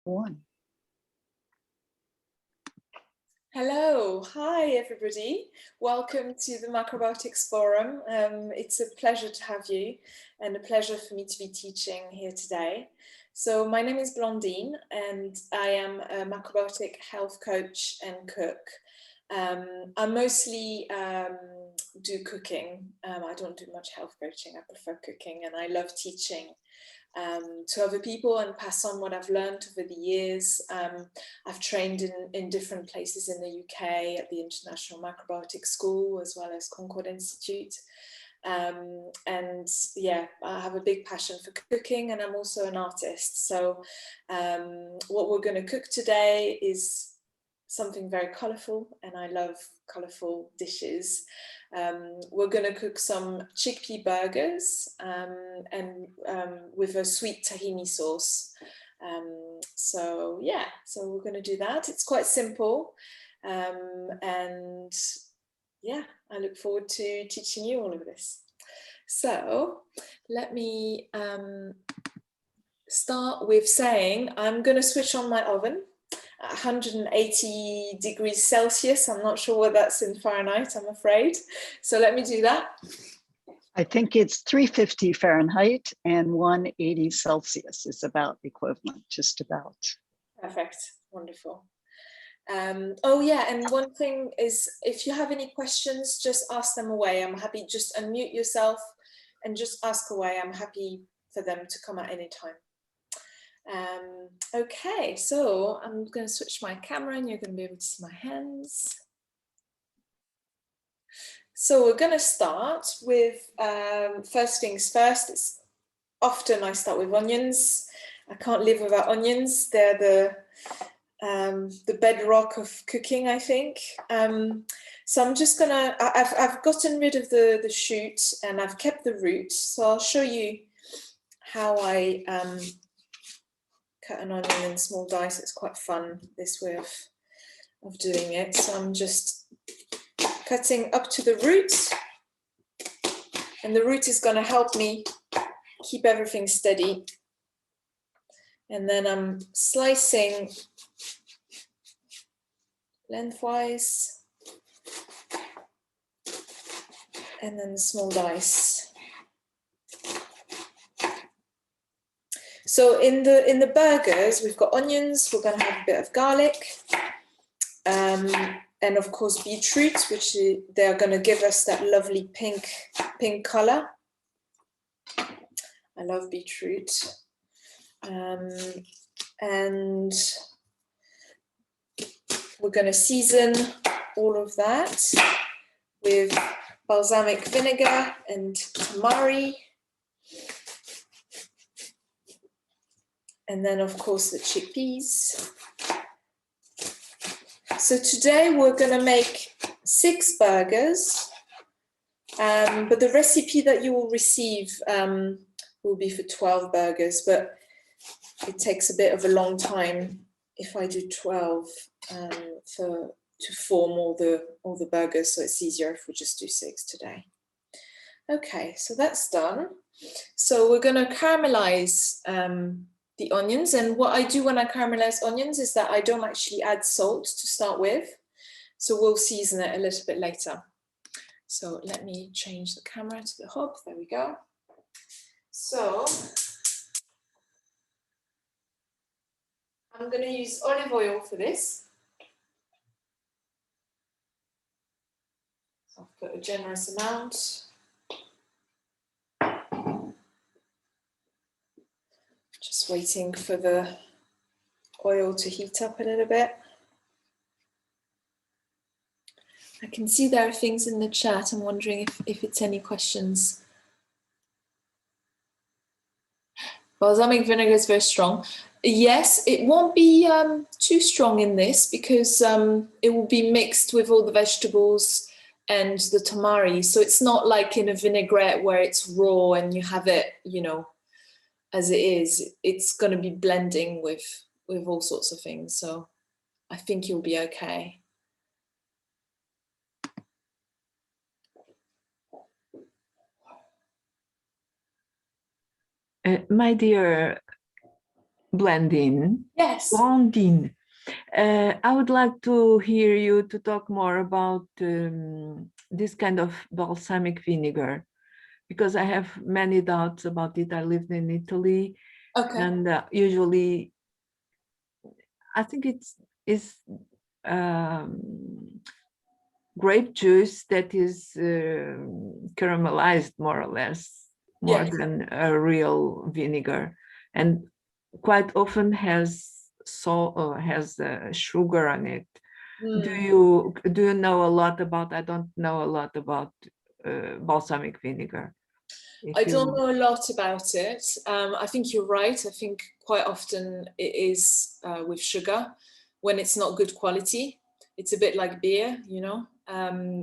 One. Hello, hi everybody. Welcome to the Macrobiotics Forum. It's a pleasure to have you and a pleasure for me to be teaching here today. So my name is Blandine and I am a macrobiotic health coach and cook. I mostly do cooking. I don't do much health coaching. I prefer cooking and I love teaching to other people and pass on what I've learned over the years. I've trained in different places in the UK at the International Macrobiotic School as well as Concord Institute. And yeah, I have a big passion for cooking and I'm also an artist. So what we're going to cook today is something very colourful and I love colourful dishes. We're going to cook some chickpea burgers and with a sweet tahini sauce. So yeah, so we're going to do that. It's quite simple and yeah, I look forward to teaching you all of this. So let me start with saying I'm going to switch on my oven. 180 degrees Celsius. I'm not sure what that's in Fahrenheit, I'm afraid. So let me do that. I think it's 350 Fahrenheit and 180 Celsius is about equivalent, just about. Perfect, wonderful. Oh yeah, and one thing is, if you have any questions, just ask them away. I'm happy, just unmute yourself and just ask away. I'm happy for them to come at any time. Okay, so I'm going to switch my camera and you're going to be able to see my hands. So we're going to start with first things first. It's often I start with onions. I can't live without onions. They're the bedrock of cooking, I think. So I'm just gonna, I've gotten rid of the shoot and I've kept the root. So I'll show you how I cut an onion in small dice. It's quite fun, this way of doing it. So I'm just cutting up to the root, and the root is going to help me keep everything steady. And then I'm slicing lengthwise, and then the small dice. So in the burgers, we've got onions, we're going to have a bit of garlic, and of course beetroot, which they're going to give us that lovely pink color. I love beetroot. And we're going to season all of that with balsamic vinegar and tamari. And then, of course, the chickpeas. So today we're going to make 6 burgers, but the recipe that you will receive will be for 12 burgers, but it takes a bit of a long time if I do 12 to form all the burgers, so it's easier if we just do 6 today. Okay, so that's done. So we're going to caramelize the onions, and what I do when I caramelize onions is that I don't actually add salt to start with, so we'll season it a little bit later. So let me change the camera to the hob. There we go. So I'm going to use olive oil for this. So I've put a generous amount. Just waiting for the oil to heat up a little bit. I can see there are things in the chat. I'm wondering if it's any questions. Balsamic vinegar is very strong. Yes, it won't be too strong in this because it will be mixed with all the vegetables and the tamari. So it's not like in a vinaigrette where it's raw and you have it, you know, as it is. It's going to be blending with all sorts of things. So I think you'll be okay. My dear, Blandine. Yes. Blandine. I would like to hear you to talk more about this kind of balsamic vinegar, because I have many doubts about it. I lived in Italy, Okay. and usually I think is grape juice that is caramelized more or less, more Yes. than a real vinegar, and quite often has salt, has sugar on it. Do you know a lot about? I don't know a lot about balsamic vinegar. I If don't you know a lot about it. I think you're right. I think quite often it is with sugar when it's not good quality. It's a bit like beer, you know.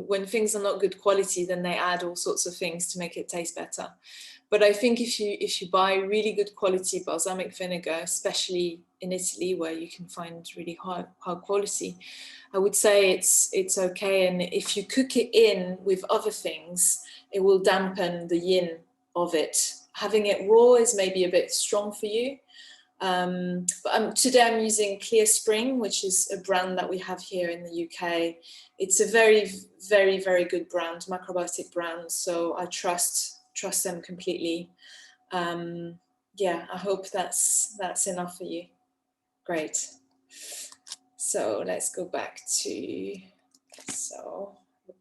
When things are not good quality, then they add all sorts of things to make it taste better. But I think if you buy really good quality balsamic vinegar, especially in Italy where you can find really high quality, I would say it's okay. And if you cook it in with other things, it will dampen the yin of it. Having it raw is maybe a bit strong for you. But today I'm using Clear Spring, which is a brand that we have here in the UK. It's a very, very, very good brand, Macrobiotic brand. So I trust them completely. Yeah, I hope that's enough for you. Great. So let's go back to the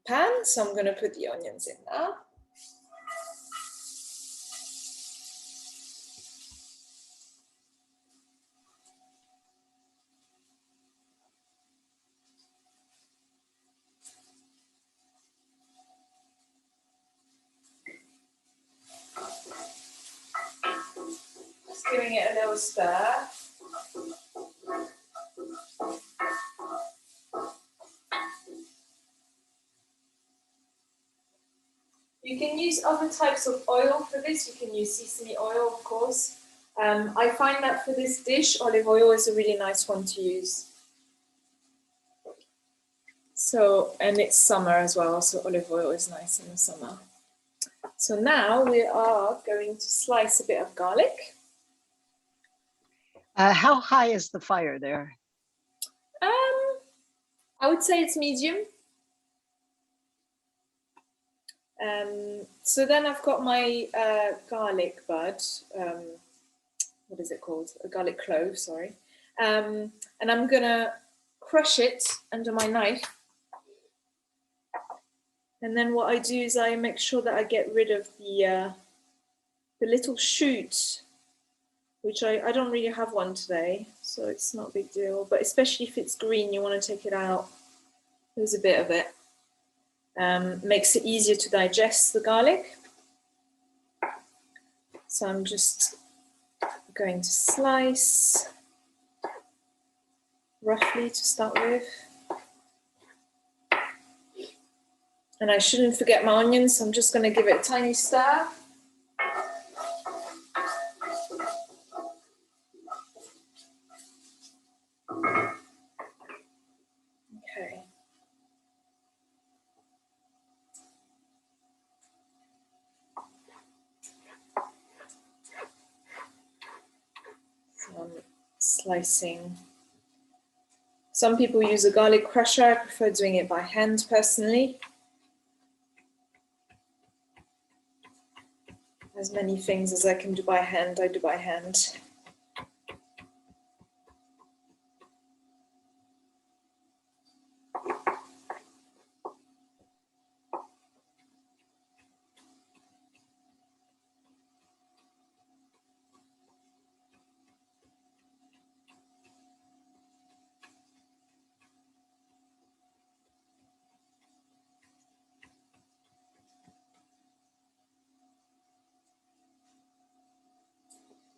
pan. So I'm going to put the onions in now. Just giving it a little stir. You can use other types of oil for this. You can use sesame oil, of course. I find that for this dish, olive oil is a really nice one to use. So, and it's summer as well, so olive oil is nice in the summer. So now we are going to slice a bit of garlic. How high is the fire there? I would say it's medium. So then I've got my garlic bud. What is it called? A garlic clove, sorry. And I'm gonna crush it under my knife. And then what I do is I make sure that I get rid of the little shoot, which I don't really have one today, so it's not a big deal. But especially if it's green, you want to take it out. There's a bit of it. Makes it easier to digest the garlic. So I'm just going to slice roughly to start with. And I shouldn't forget my onions, so I'm just going to give it a tiny stir. Okay. So I'm slicing. Some people use a garlic crusher. I prefer doing it by hand personally. As many things as I can do by hand, I do by hand.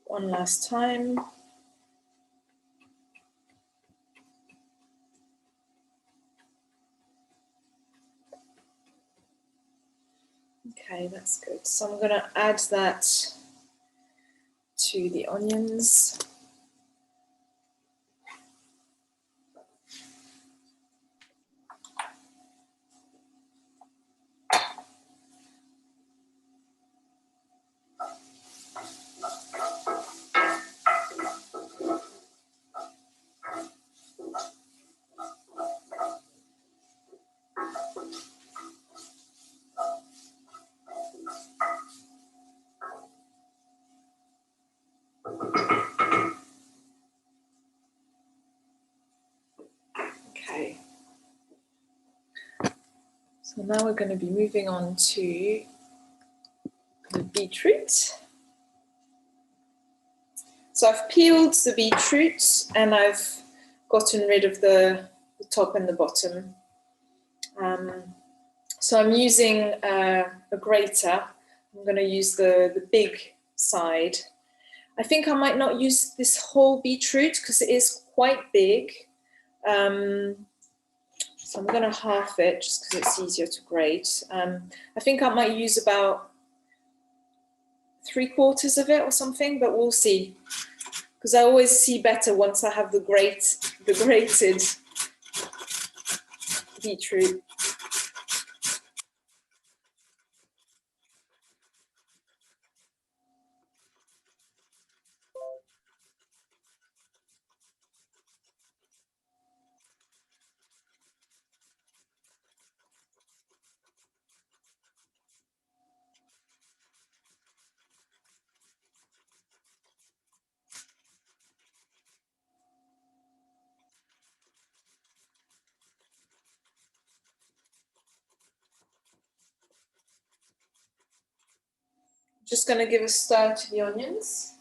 One last time. Okay, that's good. So I'm going to add that to the onions. Okay. So now we're going to be moving on to the beetroot. So I've peeled the beetroot and I've gotten rid of the top and the bottom. So I'm using a grater. I'm going to use the big side. I think I might not use this whole beetroot because it is quite big. So I'm going to half it just because it's easier to grate. I think I might use about 3/4 of it or something, but we'll see. Because I always see better once I have the grated beetroot. Just going to give a stir to the onions.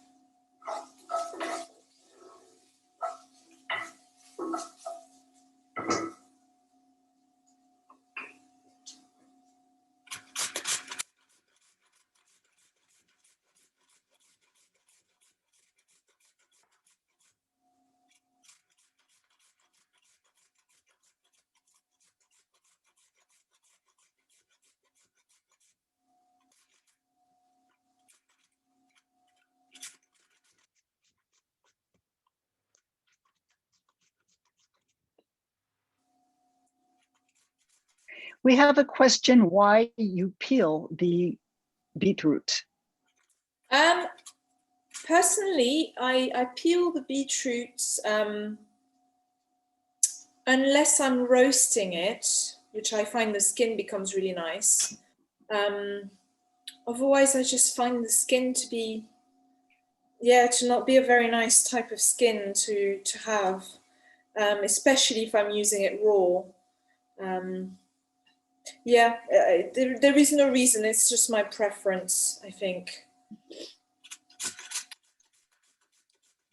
We have a question why you peel the beetroot. Personally, I peel the beetroot unless I'm roasting it, which I find the skin becomes really nice. Otherwise, I just find the skin to be, to not be a very nice type of skin to have, especially if I'm using it raw. There is no reason, it's just my preference, I think.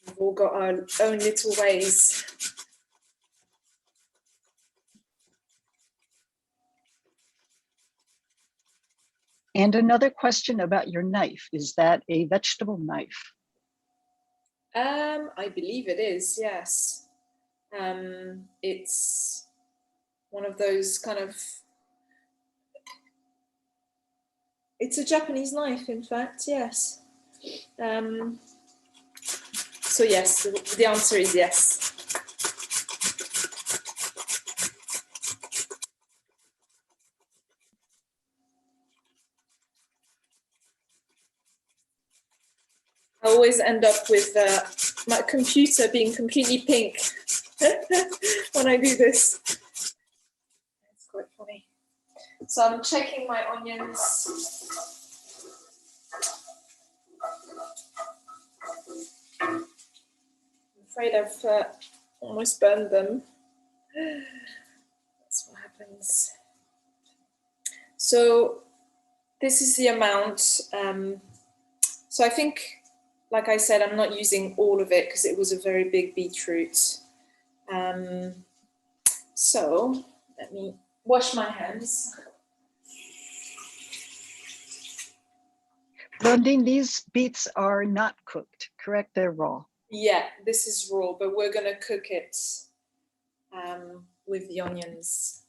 We've all got our own little ways. And another question about your knife. Is that a vegetable knife? I believe it is, yes. It's one of those kind of, it's a Japanese knife, in fact, yes. So yes, the answer is yes. I always end up with my computer being completely pink when I do this. It's quite funny. So I'm checking my onions. I'm afraid I've almost burned them. That's what happens. So this is the amount. So I think, like I said, I'm not using all of it because it was a very big beetroot. So let me wash my hands. Blandine, these beets are not cooked, correct? They're raw. Yeah, this is raw, but we're going to cook it with the onions.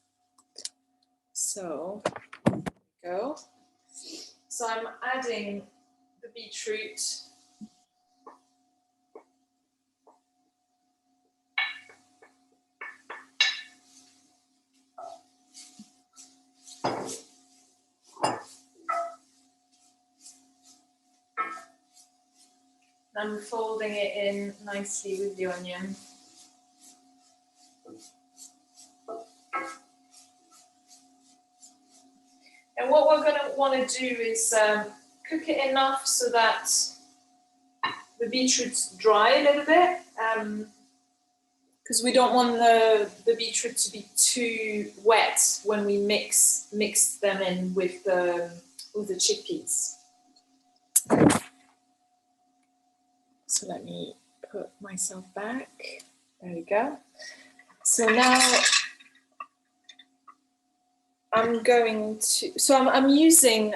So, there we go. So I'm adding the beetroot. I'm folding it in nicely with the onion. And what we're going to want to do is cook it enough so that the beetroot's dry a little bit. because we don't want the beetroot to be too wet when we mix them in with the chickpeas. So let me put myself back. There we go. So now I'm going to, so I'm using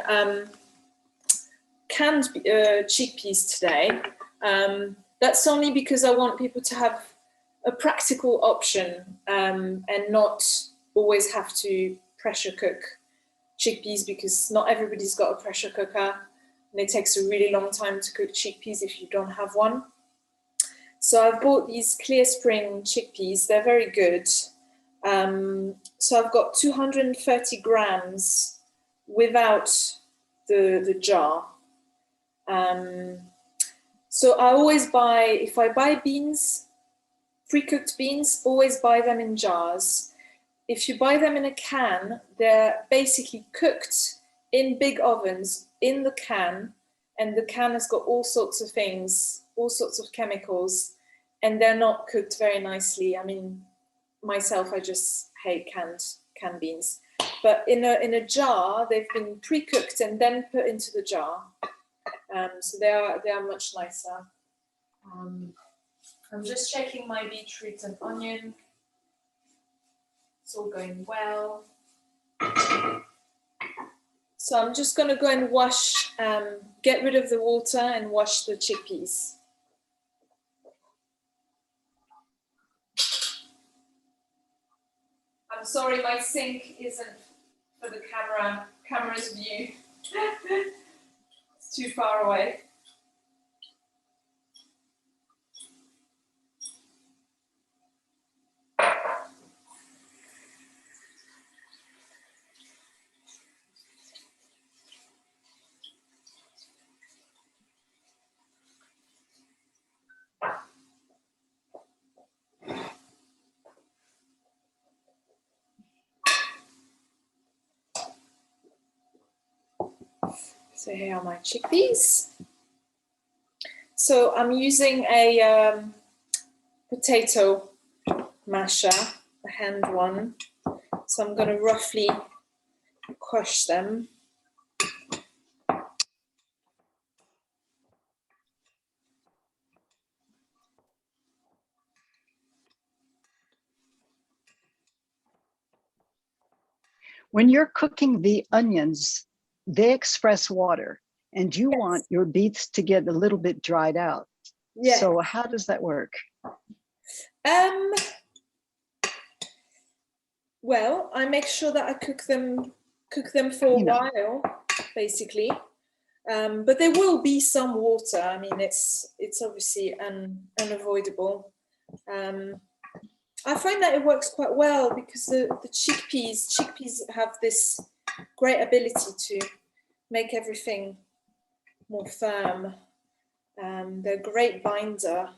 canned chickpeas today. That's only because I want people to have a practical option and not always have to pressure cook chickpeas, because not everybody's got a pressure cooker and it takes a really long time to cook chickpeas if you don't have one. So I've bought these Clear Spring chickpeas. They're very good. So I've got 230 grams without the jar. So I always buy, if I buy beans, pre-cooked beans, always buy them in jars. If you buy them in a can, they're basically cooked in big ovens in the can, and the can has got all sorts of things, all sorts of chemicals, and they're not cooked very nicely. I mean, myself, I just hate canned beans. But in a jar, they've been pre-cooked and then put into the jar. So they are much nicer. I'm just checking my beetroot and onion. It's all going well. So I'm just going to go and wash, get rid of the water and wash the chickpeas. I'm sorry, my sink isn't for the camera's view. It's too far away. So here are my chickpeas. So I'm using a potato masher, a hand one. So I'm going to roughly crush them. When you're cooking the onions, they express water, and you want your beets to get a little bit dried out. Yeah. So how does that work? Well, I make sure that I cook them for a while, basically. But there will be some water. I mean, it's obviously unavoidable. I find that it works quite well because the chickpeas have this great ability to make everything more firm. They're a great binder.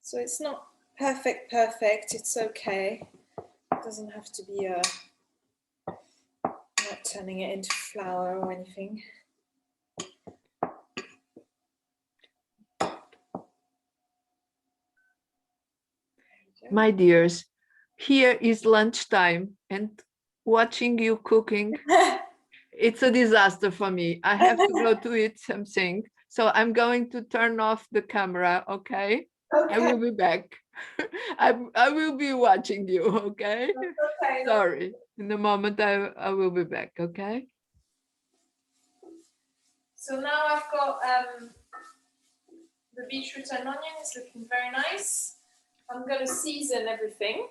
So it's not perfect, it's okay. It doesn't have to be not turning it into flour or anything. My dears, here is lunchtime and watching you cooking, it's a disaster for me. I have to go to eat something. So I'm going to turn off the camera, okay? I will be back. I will be watching you, okay? Okay. Sorry. In a moment, I will be back, okay? So now I've got the beetroot and onion is looking very nice. I'm going to season everything.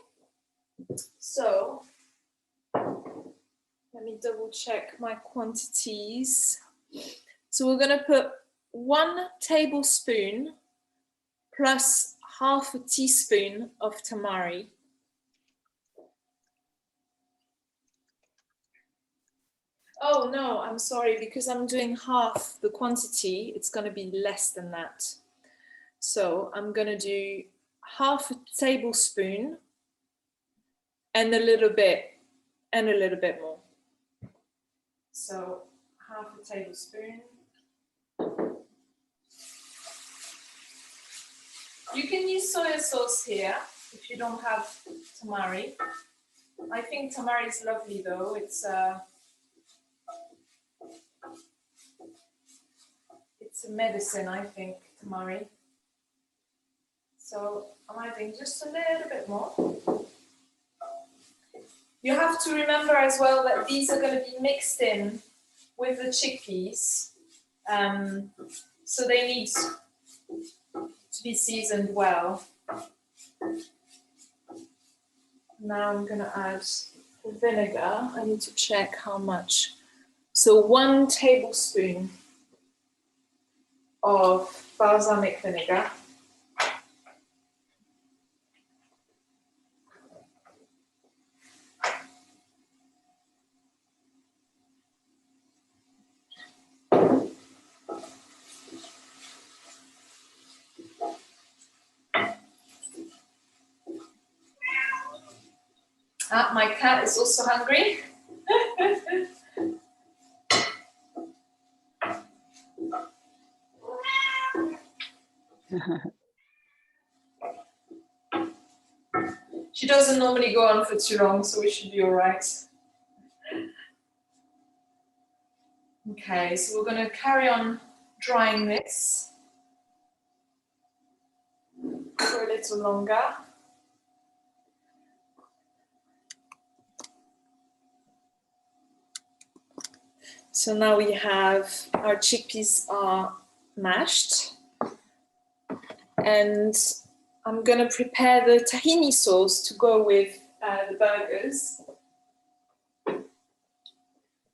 So let me double check my quantities. So we're going to put 1 tablespoon plus half a teaspoon of tamari. Oh no, I'm sorry, because I'm doing half the quantity, it's going to be less than that. So I'm going to do half a tablespoon and a little bit more. So half a tablespoon. You can use soy sauce here if you don't have tamari. I think tamari is lovely though. It's a medicine, I think, tamari. So I'm adding just a little bit more. You have to remember as well that these are going to be mixed in with the chickpeas. So they need to be seasoned well. Now I'm going to add the vinegar. I need to check how much. So 1 tablespoon of balsamic vinegar. My cat is also hungry. She doesn't normally go on for too long, so we should be all right. Okay, so we're going to carry on drying this for a little longer. So now we have our chickpeas are mashed, and I'm going to prepare the tahini sauce to go with the burgers.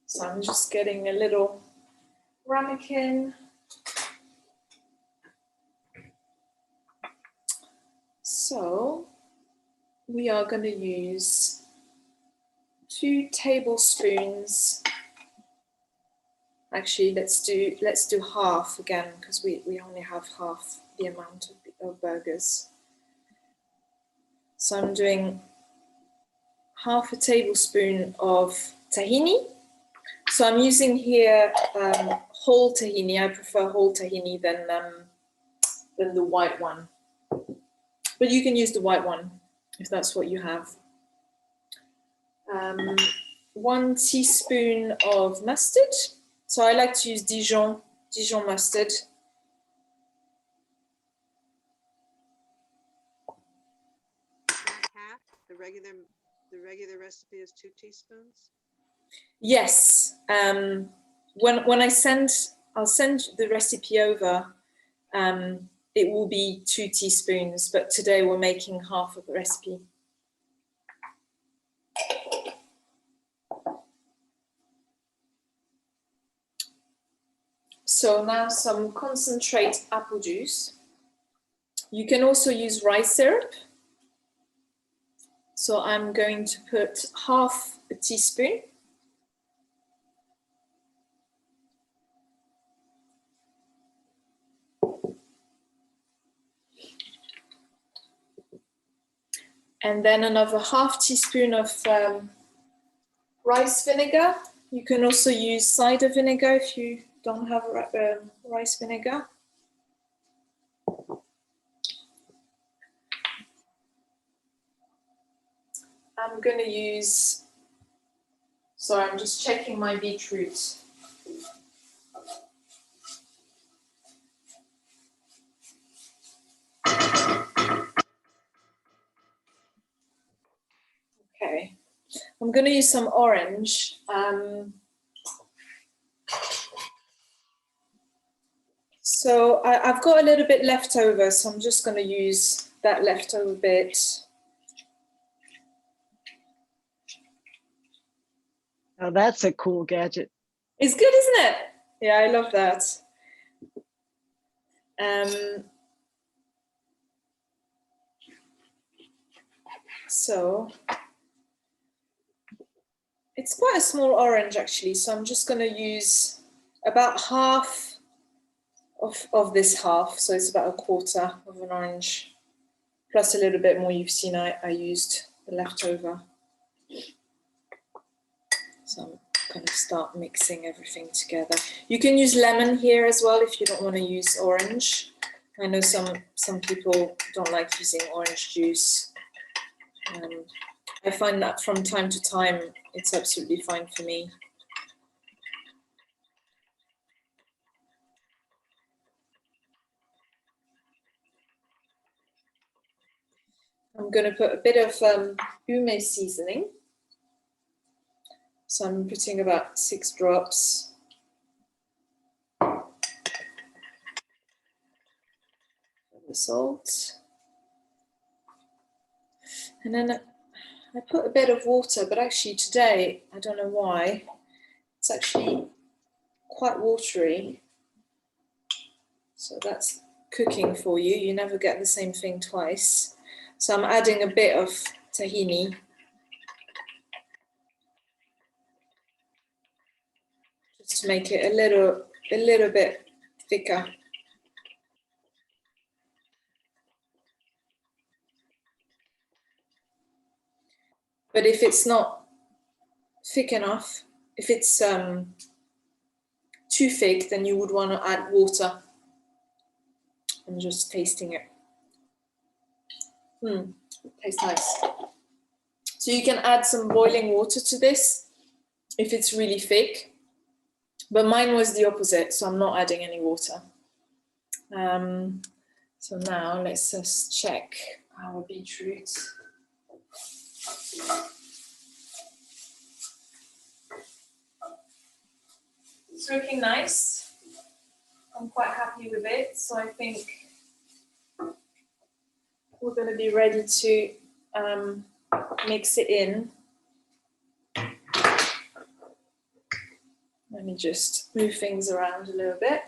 So I'm just getting a little ramekin. So we are going to use 2 tablespoons. Actually, let's do half again, because we only have half the amount of burgers. So I'm doing half a tablespoon of tahini. So I'm using here whole tahini. I prefer whole tahini than the white one. But you can use the white one if that's what you have. 1 teaspoon of mustard. So I like to use Dijon mustard. Half the regular recipe is 2 teaspoons. Yes. When I'll send the recipe over. It will be 2 teaspoons, but today we're making half of the recipe. So now some concentrate apple juice. You can also use rice syrup. So I'm going to put half a teaspoon. And then another half teaspoon of rice vinegar. You can also use cider vinegar if you don't have rice vinegar. I'm going to use, sorry, I'm just checking my beetroot. Okay, I'm going to use some orange. So I've got a little bit left over, so I'm just going to use that leftover bit. Oh, that's a cool gadget. It's good, isn't it? Yeah, I love that. So it's quite a small orange actually, so I'm just going to use about half of this half, so it's about 1/4 of an orange. plus a little bit more. You've seen I used the leftover. So I'm going to start mixing everything together. You can use lemon here as well if you don't want to use orange. I know some people don't like using orange juice. I find that from time to time, it's absolutely fine for me. I'm going to put a bit of Gourmet Seasoning. So I'm putting about 6 drops. The salt. And then I put a bit of water, but actually today, I don't know why, it's actually quite watery. So that's cooking for you. You never get the same thing twice. So I'm adding a bit of tahini. Just to make it a little bit thicker. But if it's not thick enough, if it's too thick, then you would want to add water. I'm just tasting it. It tastes nice. So you can add some boiling water to this if it's really thick. But mine was the opposite, so I'm not adding any water. So now let's just check our beetroot. It's looking nice. I'm quite happy with it, so I think we're going to be ready to mix it in. Let me just move things around a little bit.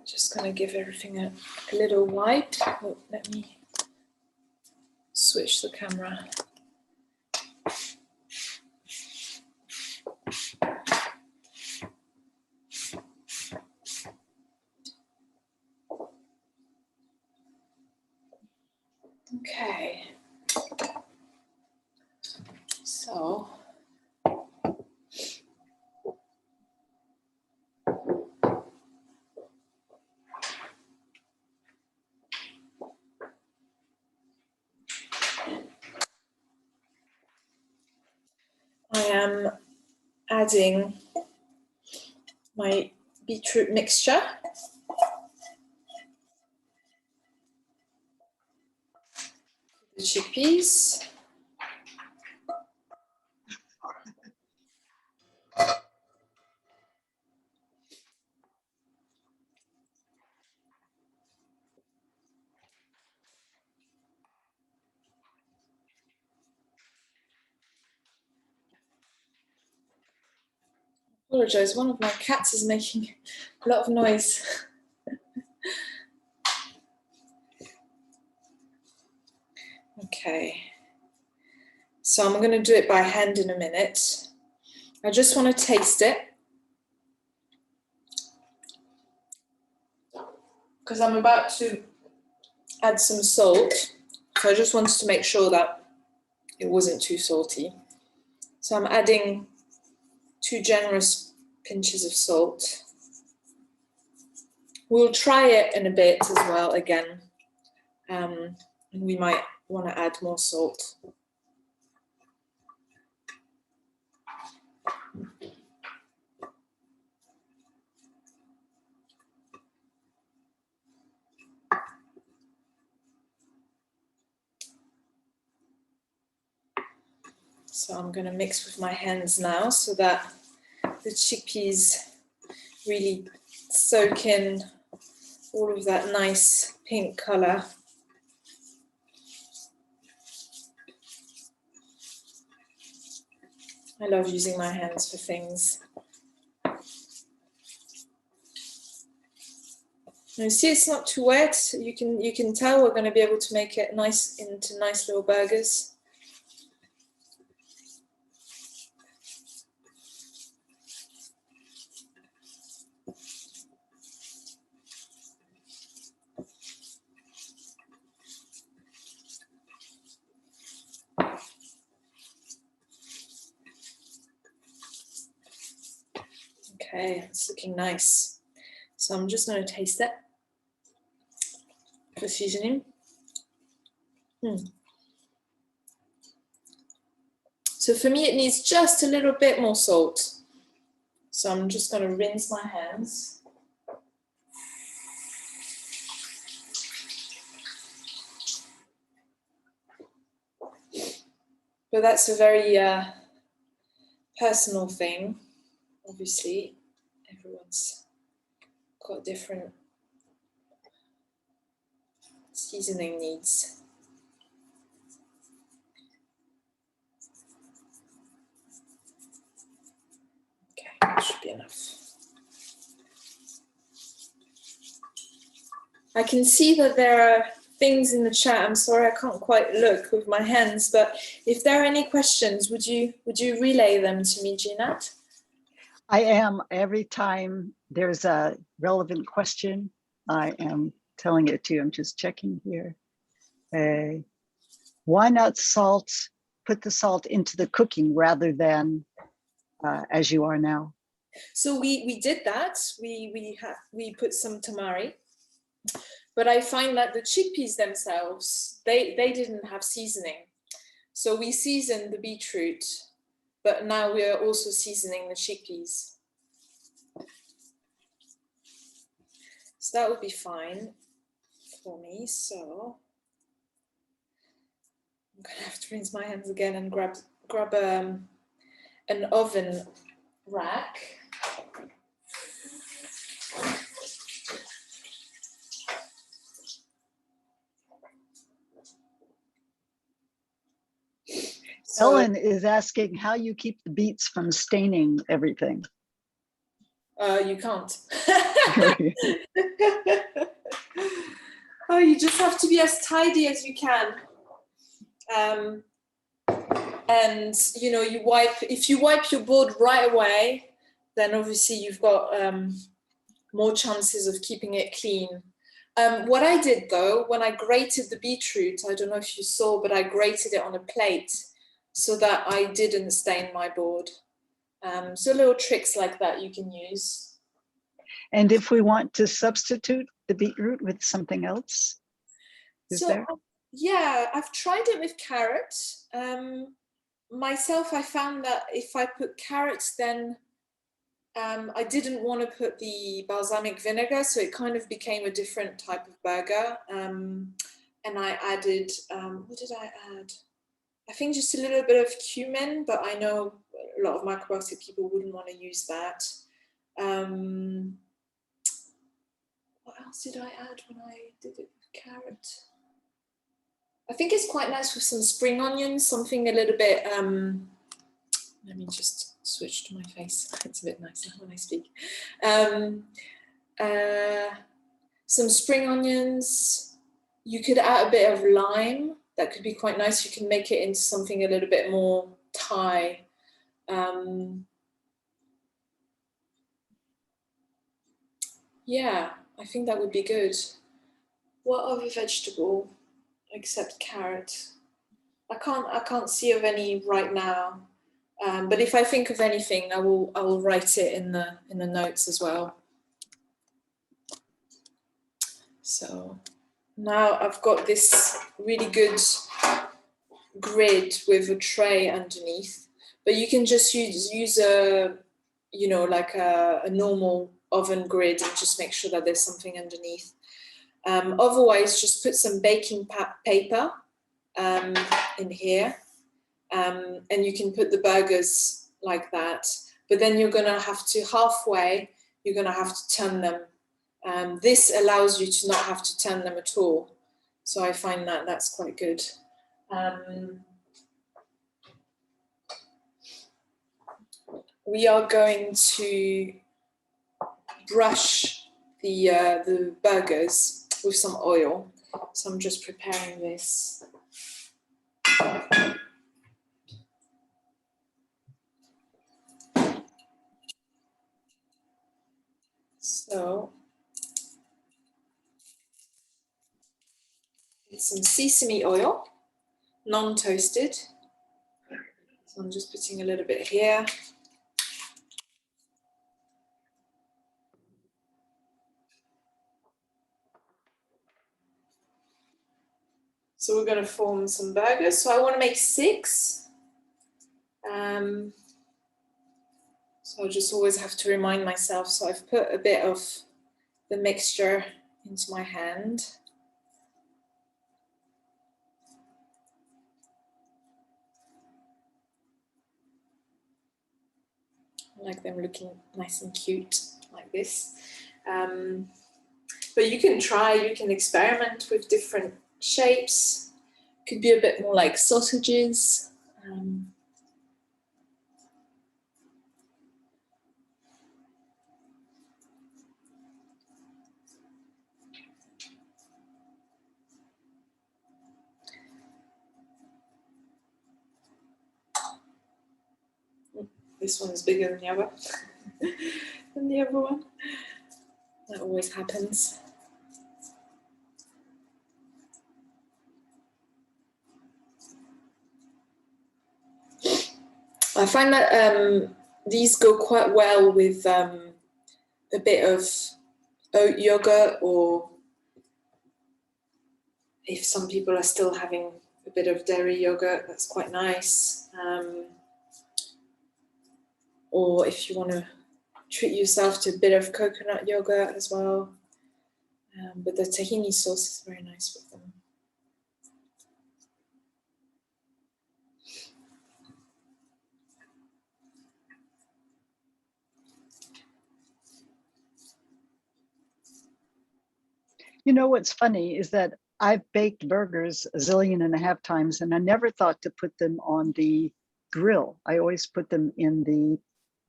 Just going to give everything a little wipe. Oh, let me switch the camera. Okay. So I am adding my beetroot mixture. The chickpeas. I apologize, one of my cats is making a lot of noise. Okay, so I'm going to do it by hand in a minute. I just want to taste it because I'm about to add some salt. So I just wanted to make sure that it wasn't too salty. So I'm adding 2 generous pinches of salt. We'll try it in a bit as well again. And we might want to add more salt. So I'm going to mix with my hands now so that the chickpeas really soak in all of that nice pink color. I love using my hands for things. You see, it's not too wet. You can tell we're going to be able to make it nice into nice little burgers. Okay, it's looking nice. So I'm just going to taste it. The seasoning. So for me, it needs just a little bit more salt. So I'm just going to rinse my hands. But that's a very personal thing. Obviously, everyone's got different seasoning needs. Okay, that should be enough. I can see that there are things in the chat. I'm sorry, I can't quite look with my hands, but if there are any questions, would you relay them to me, Jeanette? I am. Every time there's a relevant question, I am telling it to you. I'm just checking here. Why not put the salt into the cooking rather than as you are now? So we did that. We put some tamari, but I find that the chickpeas themselves, they didn't have seasoning. So we seasoned the beetroot, but now we are also seasoning the chickpeas. So that would be fine for me. So I'm gonna have to rinse my hands again and grab an oven rack. So, Ellen is asking how you keep the beets from staining everything. you can't. Oh, you just have to be as tidy as you can. And you know, if you wipe your board right away, then obviously you've got more chances of keeping it clean. What I did though, when I grated the beetroot, I don't know if you saw, but I grated it on a plate so that I didn't stain my board. So little tricks like that you can use. And if we want to substitute the beetroot with something else, is there? Yeah, I've tried it with carrot. Myself, I found that if I put carrots, then I didn't want to put the balsamic vinegar, so it kind of became a different type of burger. And I added, what did I add? I think just a little bit of cumin, but I know a lot of macrobiotic people wouldn't want to use that. What else did I add when I did it with carrot? I think it's quite nice with some spring onions, something a little bit, let me just switch to my face. It's a bit nicer when I speak. Some spring onions. You could add a bit of lime. That could be quite nice. You can make it into something a little bit more Thai. Yeah, I think that would be good. What other vegetable except carrot? I can't see of any right now. But if I think of anything, I will write it in the notes as well. So now I've got this really good grid with a tray underneath, but you can just use a, you know, like a normal oven grid and just make sure that there's something underneath. Otherwise, just put some baking paper in here, and you can put the burgers like that, but then you're gonna have to halfway, you're gonna have to turn them. This allows you to not have to turn them at all. So I find that that's quite good. We are going to brush the burgers with some oil. So I'm just preparing this. So it's some sesame oil, non-toasted. So I'm just putting a little bit here. So we're going to form some burgers. So I want to make 6. So I just always have to remind myself. So I've put a bit of the mixture into my hand. I like them looking nice and cute like this. But you can try, you can experiment with different shapes. Could be a bit more like sausages. This one is bigger than the other, one. That always happens. I find that these go quite well with a bit of oat yogurt, or if some people are still having a bit of dairy yogurt, that's quite nice. Or if you want to treat yourself to a bit of coconut yogurt as well. But the tahini sauce is very nice with them. You know what's funny is that I've baked burgers 1.5 times, and I never thought to put them on the grill. I always put them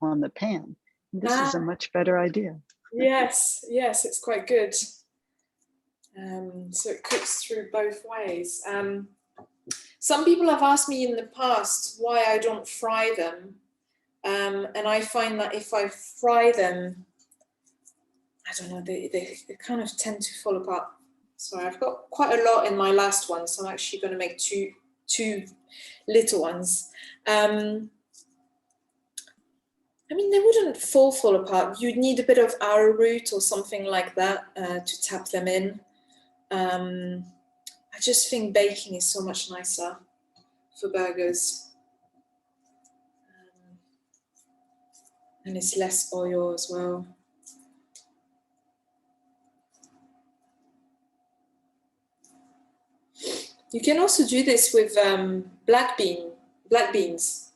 on the pan. This is a much better idea. Yes, yes, it's quite good. So it cooks through both ways. Some people have asked me in the past why I don't fry them. And I find that if I fry them, I don't know, they kind of tend to fall apart. So I've got quite a lot in my last one, so I'm actually going to make two little ones. I mean, they wouldn't fall apart. You'd need a bit of arrowroot or something like that to tap them in. I just think baking is so much nicer for burgers. And it's less oil as well. You can also do this with black beans.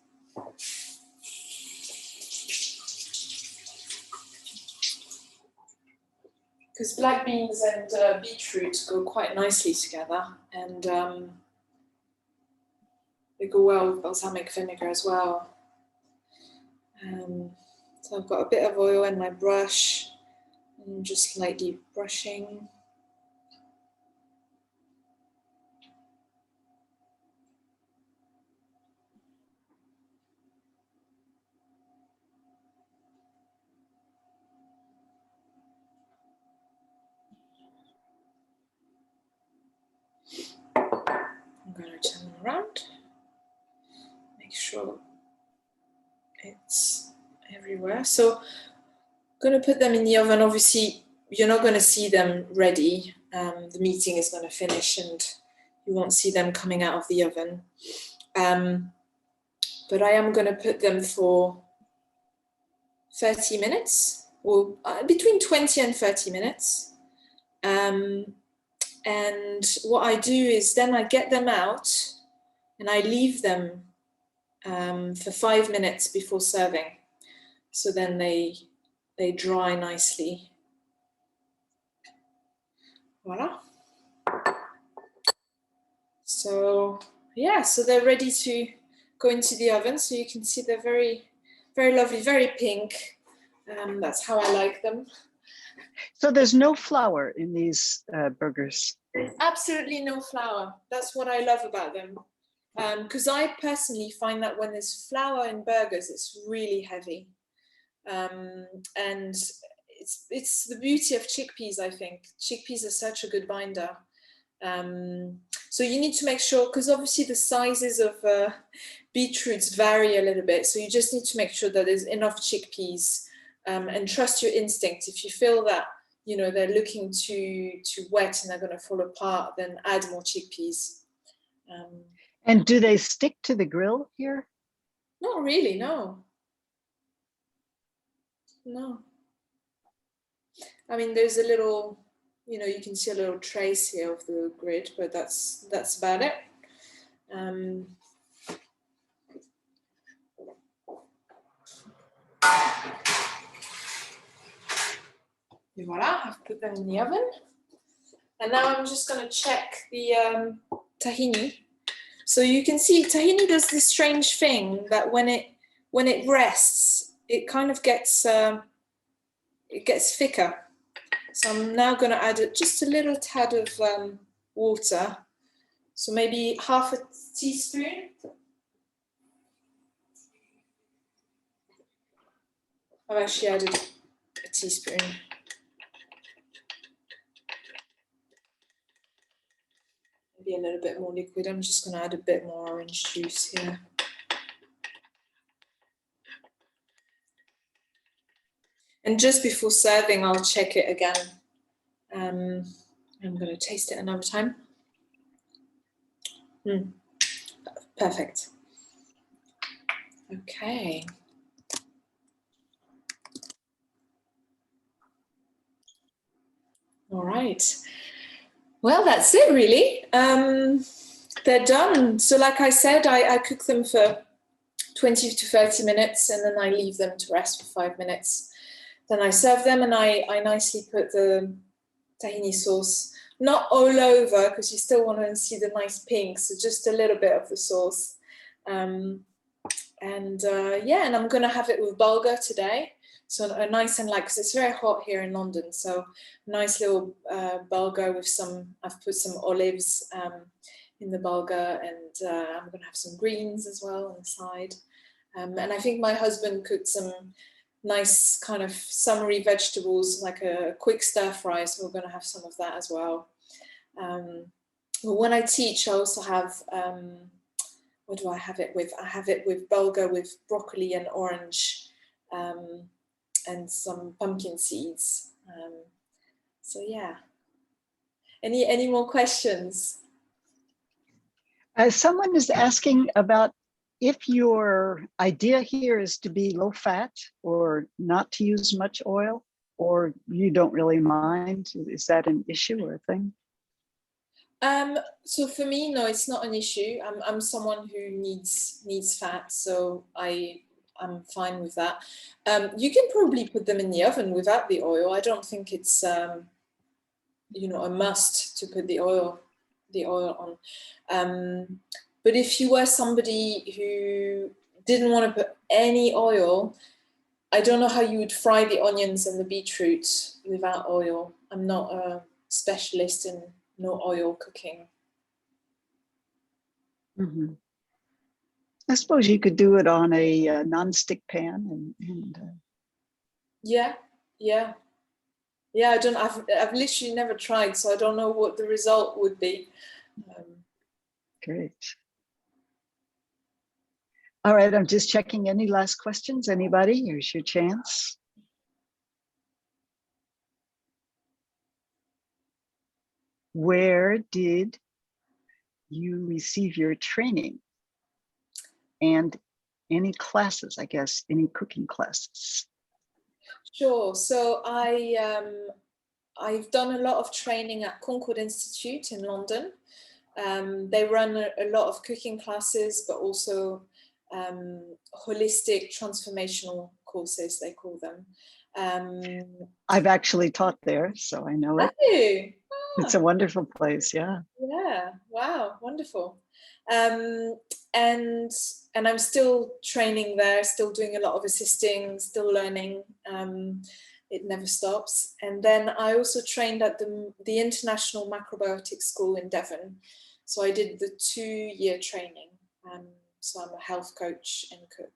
Because black beans and beetroot go quite nicely together, and they go well with balsamic vinegar as well. So I've got a bit of oil in my brush, and just lightly brushing. I'm going to turn them around, make sure it's everywhere. So I'm going to put them in the oven. Obviously, you're not going to see them ready. The meeting is going to finish and you won't see them coming out of the oven. But I am going to put them for 30 minutes, or between 20 and 30 minutes. And what I do is then I get them out and I leave them for 5 minutes before serving. So then they dry nicely. Voila. So yeah, so they're ready to go into the oven. So you can see they're very, very lovely, very pink. That's how I like them. So there's no flour in these burgers? There's absolutely no flour. That's what I love about them. Because I personally find that when there's flour in burgers, it's really heavy. And it's the beauty of chickpeas, I think. Chickpeas are such a good binder. So you need to make sure, because obviously the sizes of beetroots vary a little bit. So you just need to make sure that there's enough chickpeas, and trust your instinct. If you feel that, you know, they're looking too wet and they're going to fall apart, then add more chickpeas. And do they stick to the grill here? Not really, no. No. I mean, there's a little, you know, you can see a little trace here of the grid, but that's about it. And voila, I've put them in the oven. And now I'm just going to check the tahini. So you can see tahini does this strange thing that when it rests, it kind of gets thicker. So I'm now going to add just a little tad of water. So maybe half a teaspoon. I've actually added a teaspoon. Maybe a little bit more liquid. I'm just going to add a bit more orange juice here. And just before serving, I'll check it again. I'm going to taste it another time. Perfect. Okay. All right. Well, that's it really. They're done. So like I said, I cook them for 20 to 30 minutes and then I leave them to rest for 5 minutes. Then I serve them and I nicely put the tahini sauce, not all over because you still want to see the nice pink, so just a little bit of the sauce. Yeah, and I'm going to have it with bulgur today. So a nice and light, because it's very hot here in London. So nice little bulgur with I've put some olives in the bulgur, and I'm going to have some greens as well on the side. And I think my husband cooked some nice kind of summery vegetables, like a quick stir fry. So we're going to have some of that as well. When I teach, I also have, what do I have it with? I have it with bulgur with broccoli and orange. And some pumpkin seeds. So yeah. Any more questions? Someone is asking about if your idea here is to be low fat or not to use much oil, or you don't really mind. Is that an issue or a thing? So for me, no, it's not an issue. I'm someone who needs fat, so I'm fine with that. You can probably put them in the oven without the oil. I don't think it's you know, a must to put the oil on. But if you were somebody who didn't want to put any oil, I don't know how you would fry the onions and the beetroot without oil. I'm not a specialist in no oil cooking. Mm-hmm. I suppose you could do it on a non-stick pan and Yeah. I've literally never tried, so I don't know what the result would be. Great. All right, I'm just checking any last questions. Anybody? Here's your chance. Where did you receive your training? And any classes, I guess, any cooking classes? Sure. So I've done a lot of training at Concord Institute in London. They run a lot of cooking classes, but also holistic transformational courses, they call them. I've actually taught there, so I know it. Have you? It's a wonderful place, yeah. Yeah, wow, wonderful. And I'm still training there, still doing a lot of assisting, still learning. It never stops. And then I also trained at the International Macrobiotic School in Devon. So I did the 2-year training. So I'm a health coach and cook.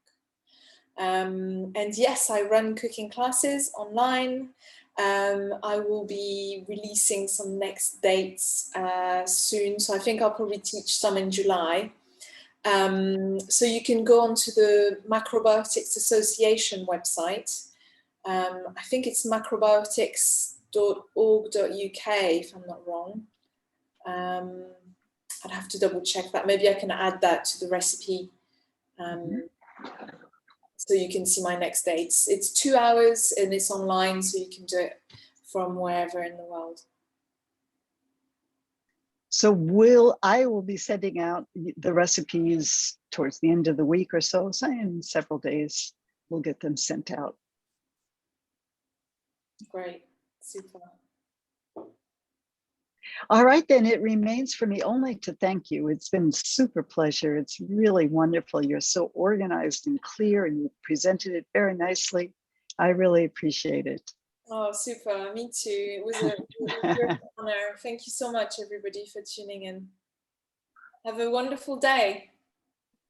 And yes, I run cooking classes online. I will be releasing some next dates soon. So I think I'll probably teach some in July. So you can go onto the Macrobiotics Association website. I think it's macrobiotics.org.uk, if I'm not wrong. I'd have to double check that. Maybe I can add that to the recipe. So you can see my next day. It's 2 hours and it's online, so you can do it from wherever in the world. So I will be sending out the recipes towards the end of the week or so. So in several days, we'll get them sent out. Great, super. All right, then it remains for me only to thank you. It's been super pleasure. It's really wonderful. You're so organized and clear, and you presented it very nicely. I really appreciate it. Oh, super. Me too. It was a great honor. Thank you so much, everybody, for tuning in. Have a wonderful day.